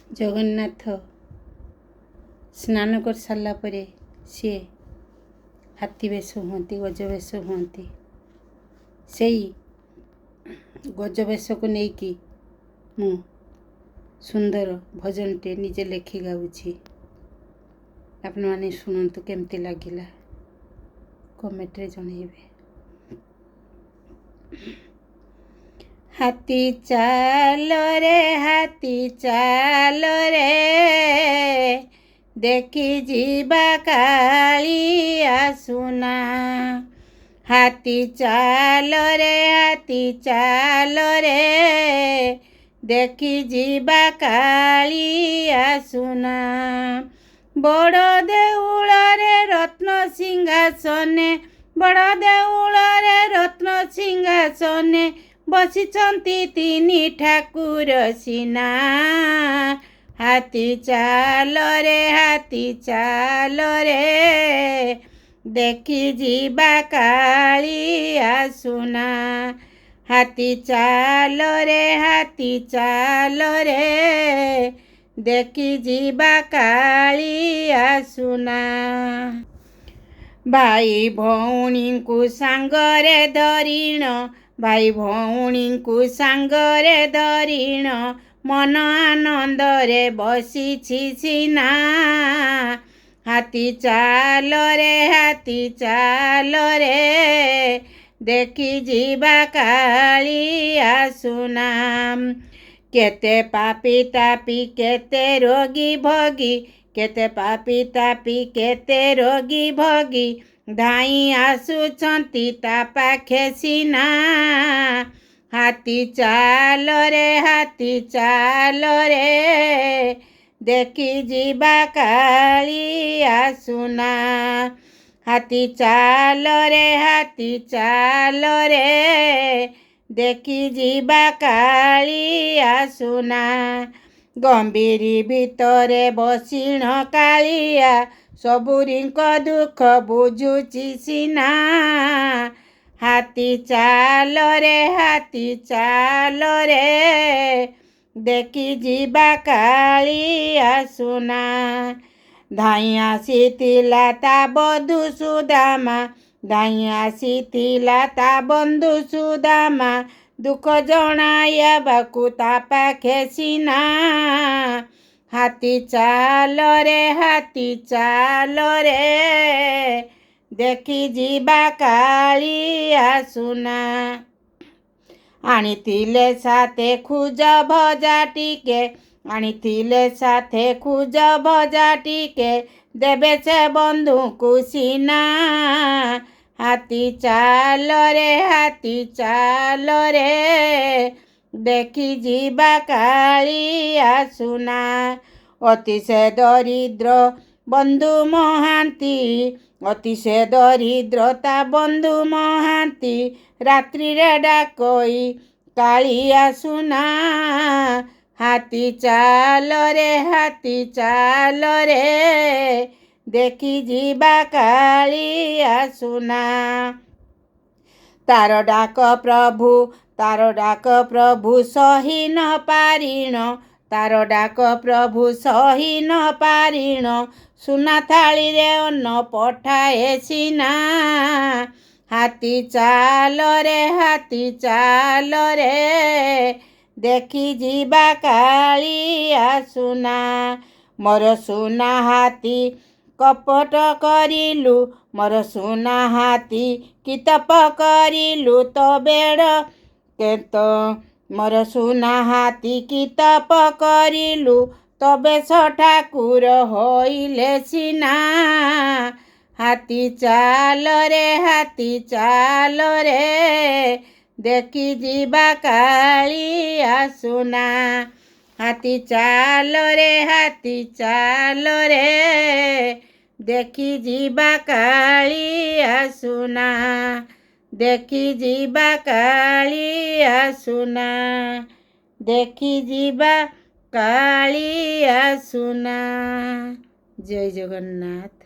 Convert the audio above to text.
ଜଗନ୍ନାଥ ସ୍ନାନ କରିସାରିଲା ପରେ ସିଏ ହାତୀ ବେଶ ହୁଅନ୍ତି, ଗଜ ବେଶ ହୁଅନ୍ତି। ସେଇ ଗଜ ବେଶକୁ ନେଇକି ମୁଁ ସୁନ୍ଦର ଭଜନଟେ ନିଜେ ଲେଖି ଗାଉଛି। ଆପଣମାନେ ଶୁଣନ୍ତୁ, କେମିତି ଲାଗିଲା କମେଣ୍ଟରେ ଜଣେଇବେ। ହାତୀ ଚାଲ ରେ ଦେଖି ଯିବା କାଳିଆ ସୁନା। ହାତୀ ଚାଲ ରେ ଦେଖି ଯିବା କାଳିଆ ସୁନା। ବଡ଼ ଦେଉଳରେ ରତ୍ନ ସିଂହାସନେ, ବଡ଼ ଦେଉଳରେ ରତ୍ନ ସିଂହାସନେ ବସିଛନ୍ତି ତିନି ଠାକୁର ସିନା। ହାତୀ ଚାଲ ରେ ଦେଖି ଯିବା କାଳିଆ ସୁନା। ହାତୀ ଚାଲ ରେ ଦେଖି ଯିବା କାଳିଆ ସୁନା। ଭାଇ ଭଉଣୀଙ୍କୁ ସାଙ୍ଗରେ ଧରିଣ, ଭାଇ ଭଉଣୀଙ୍କୁ ସାଙ୍ଗରେ ଧରିଣ ମନ ଆନନ୍ଦରେ ବସିଛି ସିନା। ହାତୀ ଚାଲ ରେ ଦେଖି ଯିବା କାଳିଆ ସୁନା। କେତେ ପାପି ତାପି କେତେ ରୋଗୀ ଭୋଗୀ, କେତେ ପାପି ତାପି କେତେ ରୋଗୀ ଭୋଗୀ ଧାଇଁ ଆସୁଛନ୍ତି ତା ପାଖେ ସିନା। ହାତୀ ଚାଲ ରେ ଦେଖି ଯିବା କାଳିଆ ସୁନା। ହାତୀ ଚାଲ ରେ ଦେଖି ଯିବା କାଳିଆ ସୁନା। ଗମ୍ଭୀରି ଭିତରେ ବସିଣ କାଳିଆ, ସବୁରିଙ୍କ ଦୁଃଖ ବୁଝୁଛି ସିନା। ହାତୀ ଚାଲ ରେ ଦେଖି ଯିବା କାଳିଆ ସୁନା। ଧାଇଁ ଆସିଥିଲା ତା ବନ୍ଧୁ ସୁଦାମା, ଧାଇଁ ଆସିଥିଲା ତା ବନ୍ଧୁ ସୁଦାମା ଦୁଃଖ ଜଣାଇବାକୁ ତା ପାଖେ ସିନା। ହାତୀ ଚାଲ ରେ ଦେଖି ଯିବା କାଳିଆ ସୁନା। ଆଣିଥିଲେ ସାଥେ ଖୁଜ ଭଜା ଟିକେ, ଆଣିଥିଲେ ସାଥେ ଖୁଜ ଭଜା ଟିକେ ଦେବେ ସେ ବନ୍ଧୁଙ୍କୁ ସିନା। ହାତୀ ଚାଲ ରେ ଦେଖି ଯିବା କାଳିଆ ସୁନା। ଅତି ସେ ଦରିଦ୍ର ବନ୍ଧୁ ମହାନ୍ତି, ଅତି ସେ ଦରିଦ୍ର ତା ବନ୍ଧୁ ମହାନ୍ତି ରାତ୍ରିରେ ଡାକଇ କାଳିଆ ସୁନା। ହାତୀ ଚାଲ ରେ ଦେଖି ଯିବା କାଳିଆ ସୁନା। ତାର ଡାକ ପ୍ରଭୁ, ତାର ଡାକ ପ୍ରଭୁ ସହି ନ ପାରିଣ, ତାର ଡାକ ପ୍ରଭୁ ସହି ନ ପାରିଣ ସୁନା ଥାଳିରେ ଅନ୍ନ ପଠାଏ ସିନା। ହାତୀ ଚାଲ ରେ ଦେଖି ଯିବା କାଳିଆ ସୁନା। ମୋର ସୁନା ହାତୀ କପଟ କରିଲୁ, ମୋର ସୁନା ହାତୀ କି ତପ କରିଲୁ ତ ବେଡ଼ କେତ, ମୋର ସୁନା ହାତୀ କି ତପ କରିଲୁ ତବେ ଠାକୁର ହୋଇଲେ ସିନା। ହାତୀ ଚାଲ ରେ ଦେଖି ଯିବା କାଳିଆ ସୁନା। ହାତୀ ଚାଲ ରେ ଦେଖି ଯିବା କାଳିଆ ସୁନା। ଦେଖି ଯିବା କାଳିଆ ସୁନା, ଦେଖି ଯିବା କାଳିଆ ସୁନା। ଜୟ ଜଗନ୍ନାଥ।